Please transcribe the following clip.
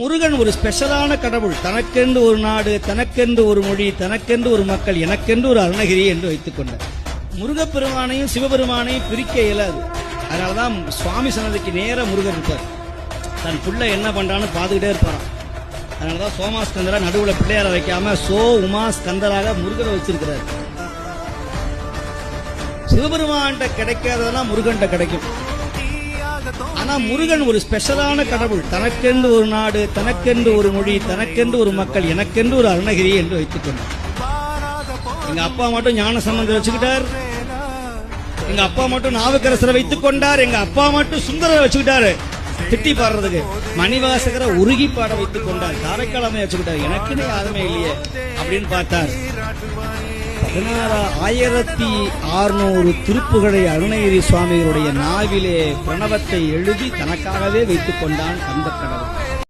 முருகன் ஒரு ஸ்பெஷலான கடவுள். தனக்கென்று ஒரு நாடு, தனக்கென்று ஒரு மொழி, தனக்கென்று ஒரு மக்கள், எனக்கென்று ஒரு அருணகிரி என்று வைத்துக் கொண்டார். முருகப்பெருமானையும் சிவபெருமானையும் பிரிக்க இயலாது. அதனாலதான் சுவாமி சன்னதிக்கு நேர முருகன் இருப்பார். தன் பிள்ளை என்ன பண்றான்னு பார்த்துக்கிட்டே இருப்பாராம். அதனாலதான் சோமா ஸ்கந்தரா நடுவுல பிள்ளையார வைக்காம சோ உமா ஸ்கந்தராக முருகனை வச்சிருக்கிறார். சிவபெருமான்கிட்ட கிடைக்காததெல்லாம் முருகன்கிட்ட கிடைக்கும். ஆனா முருகன் ஒரு ஸ்பெஷலான கடவுள். தனக்கென்று ஒரு நாடு, தனக்கென்று ஒரு மொழி, தனக்கென்று ஒரு மக்கள், எனக்கென்று ஒரு அருணகிரி என்று வைத்துக் கொண்டார். எங்க அப்பா மட்டும் ஞான சம்பந்தர் வச்சுக்கிட்டார். எங்க அப்பா மட்டும் நாவுக்கரசரை வைத்துக் கொண்டார். எங்க அப்பா மட்டும் சுந்தரரை வச்சுக்கிட்டாரு திட்டி பாடுறதுக்கு. மணிவாசகரை உருகி பாட வைத்துக் கொண்டார். காரைக்காலமே வச்சுக்கிட்டார். எனக்குன்னு யாருமே இல்லையே அப்படின்னு பார்த்தார். 1600 திருப்புகளை அருணகிரி சுவாமிகளுடைய நாவிலே பிரணவத்தை எழுதி தனக்காகவே வைத்துக் கொண்டான் கந்த கடவுள்.